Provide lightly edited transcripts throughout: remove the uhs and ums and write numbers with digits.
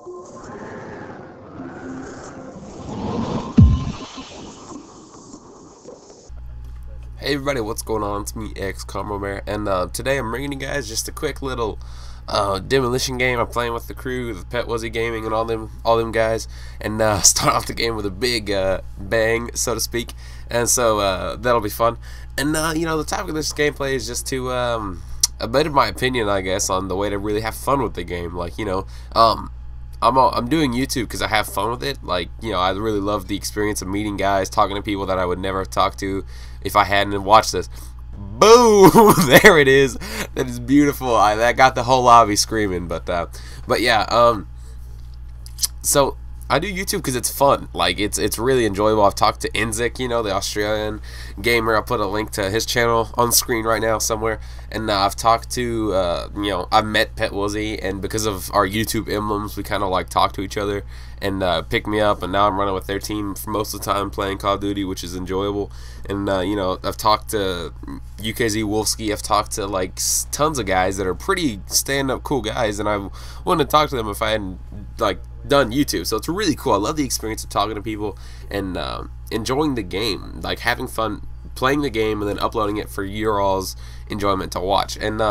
Hey everybody, what's going on? It's me, XComRomare, and today I'm bringing you guys just a quick little demolition game. I'm playing with the crew, the Pet Wuzzy Gaming, and all them guys, and start off the game with a big bang, so to speak. And so that'll be fun. And the topic of this gameplay is just to a bit of my opinion, I guess, on the way to really have fun with the game. Like I'm doing YouTube because I have fun with it. Like, I really love the experience of meeting guys, talking to people that I would never talk to if I hadn't watched this. Boom! There it is. That is beautiful. That got the whole lobby screaming. But yeah. So I do YouTube because it's fun. Like, it's really enjoyable. I've talked to Enzik, the Australian gamer. I'll put a link to his channel on screen right now somewhere. And I've talked to, I've met Pet Wuzzy, and because of our YouTube emblems, we kind of like talk to each other and pick me up. And now I'm running with their team for most of the time, playing Call of Duty, which is enjoyable. And I've talked to UKZ Wolfski. I've talked to like tons of guys that are pretty stand-up cool guys, and I wouldn't have talked to them if I hadn't like done YouTube. So it's really cool. I love the experience of talking to people and enjoying the game, like having fun playing the game and then uploading it for your all's enjoyment to watch. And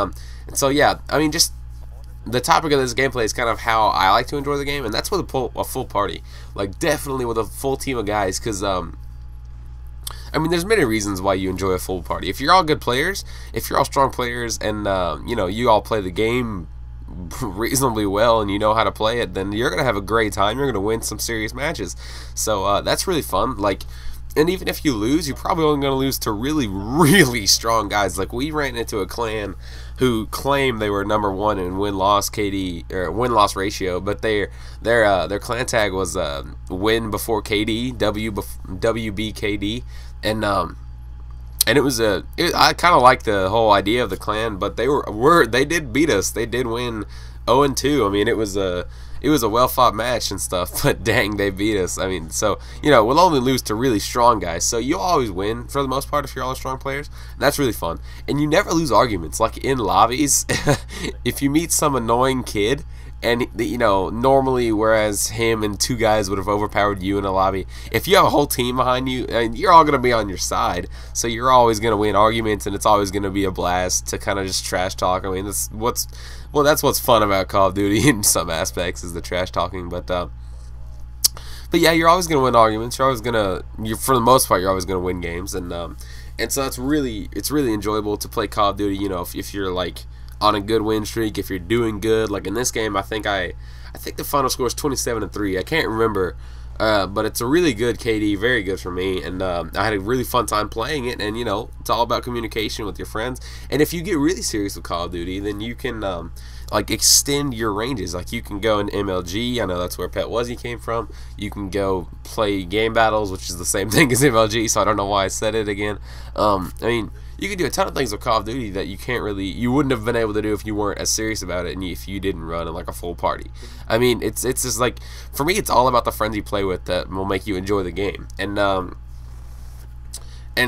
so yeah, I mean, just the topic of this gameplay is kind of how I like to enjoy the game, and that's with a full party, like definitely with a full team of guys, because I mean, there's many reasons why you enjoy a full party. If you're all good players, if you're all strong players, and you all play the game reasonably well and you know how to play it, then you're gonna have a great time. You're gonna win some serious matches. So that's really fun. Like, and even if you lose, you're probably only gonna lose to really, really strong guys. Like, we ran into a clan who claimed they were #1 in win-loss KD or win-loss ratio, but their clan tag was win before KD, WBKD, and it was I kind of like the whole idea of the clan, but they did beat us. They did win 0-2. I mean, it was a well fought match and stuff, but dang, they beat us. I mean, so we'll only lose to really strong guys. So you'll always win for the most part if you're all strong players. And that's really fun, and you never lose arguments. Like in lobbies, if you meet some annoying kid. And normally, whereas him and two guys would have overpowered you in a lobby, if you have a whole team behind you, and you're all gonna be on your side, so you're always gonna win arguments, and it's always gonna be a blast to kind of just trash talk. I mean, that's what's fun about Call of Duty in some aspects, is the trash talking. But yeah, you're always gonna win arguments. For the most part, you're always gonna win games, and so it's really enjoyable to play Call of Duty. If you're like on a good win streak, if you're doing good, like in this game, I think the final score is 27-3. I can't remember, but it's a really good KD, very good for me, and I had a really fun time playing it. And it's all about communication with your friends. And if you get really serious with Call of Duty, then you can like extend your ranges. Like, you can go in MLG. I know that's where Pet Wuzzy came from. You can go play game battles, which is the same thing as MLG, so I don't know why I said it again. I mean, you can do a ton of things with Call of Duty that you wouldn't have been able to do if you weren't as serious about it, and if you didn't run in like a full party. I mean, it's just like, for me, it's all about the friends you play with that will make you enjoy the game. And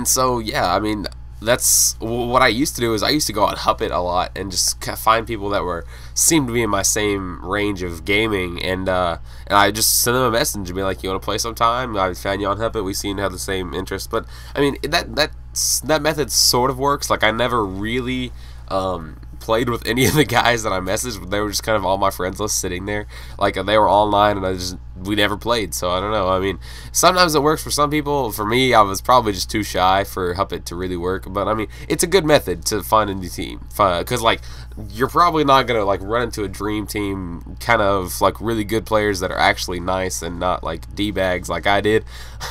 so yeah, I mean, that's what I used to do. Is I used to go out Huppet a lot and just find people that seemed to be in my same range of gaming, and I just send them a message and be like, "You want to play sometime? I found you on Huppet. We seem to have the same interest." But I mean, that method sort of works. Like, I never really played with any of the guys that I messaged, but they were just kind of all my friends list sitting there. Like, they were online, and we never played. So I don't know. I mean, sometimes it works for some people. For me, I was probably just too shy for Huppet to really work. But I mean, it's a good method to find a new team, because like, you're probably not gonna like run into a dream team, kind of like really good players that are actually nice and not like d-bags like I did.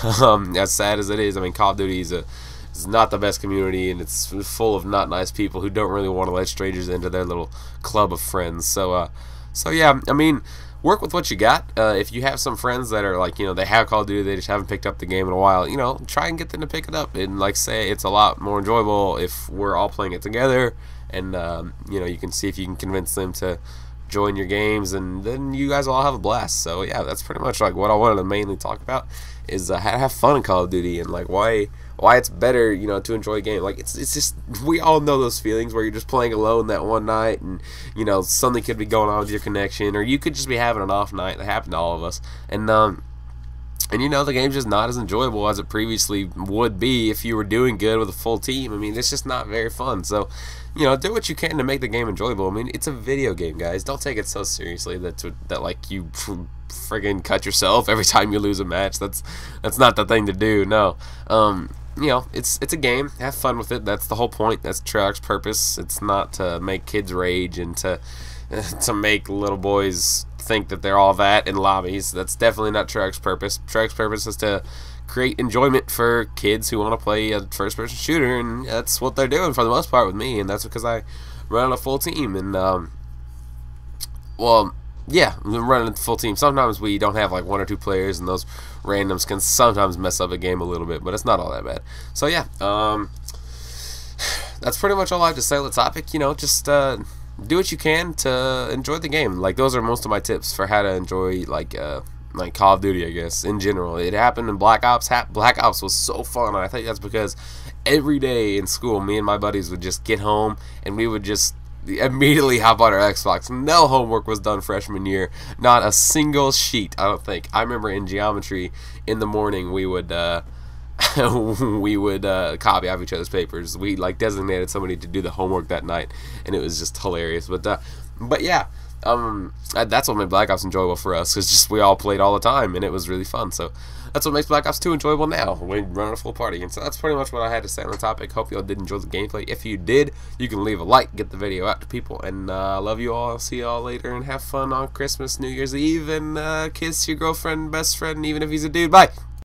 As sad as it is, I mean, Call of Duty is not the best community, and it's full of not nice people who don't really want to let strangers into their little club of friends. So yeah, I mean, work with what you got. If you have some friends that are like, they have Call of Duty, they just haven't picked up the game in a while, try and get them to pick it up, and like, say it's a lot more enjoyable if we're all playing it together, and you can see if you can convince them to join your games, and then you guys will all have a blast. So yeah, that's pretty much like what I wanted to mainly talk about, is how to have fun in Call of Duty, and like why why it's better, you know, to enjoy a game. Like, it's just, we all know those feelings where you're just playing alone that one night, and, you know, something could be going on with your connection, or you could just be having an off night. That happened to all of us. And you know, the game's just not as enjoyable as it previously would be if you were doing good with a full team. I mean, it's just not very fun. So, you know, do what you can to make the game enjoyable. I mean, it's a video game, guys. Don't take it so seriously that like you friggin' cut yourself every time you lose a match. That's not the thing to do. No. You know, it's a game. Have fun with it. That's the whole point. That's Treyarch's purpose. It's not to make kids rage and to make little boys think that they're all that in lobbies. That's definitely not Treyarch's purpose. Treyarch's purpose is to create enjoyment for kids who want to play a first-person shooter, and that's what they're doing for the most part with me, and that's because I run a full team, and well, yeah, I'm running a full team. Sometimes we don't have like 1 or 2 players, and those randoms can sometimes mess up a game a little bit, but it's not all that bad. So yeah, that's pretty much all I have to say on the topic. You know, just do what you can to enjoy the game. Like, those are most of my tips for how to enjoy like Call of Duty, I guess, in general. It happened in Black Ops. Black Ops was so fun, and I think that's because every day in school, me and my buddies would just get home, and we would just immediately hop on our Xbox. No homework was done freshman year. Not a single sheet, I don't think. I remember in geometry, in the morning, we would copy off each other's papers. We like designated somebody to do the homework that night, and it was just hilarious. But yeah, that's what made Black Ops enjoyable for us, because just we all played all the time, and it was really fun. So that's what makes Black Ops 2 enjoyable now, when we run a full party. And so that's pretty much what I had to say on the topic. Hope you all did enjoy the gameplay. If you did, you can leave a like, get the video out to people, and I love you all. I'll see you all later, and have fun on Christmas, New Year's Eve, and kiss your girlfriend, best friend, even if he's a dude. Bye!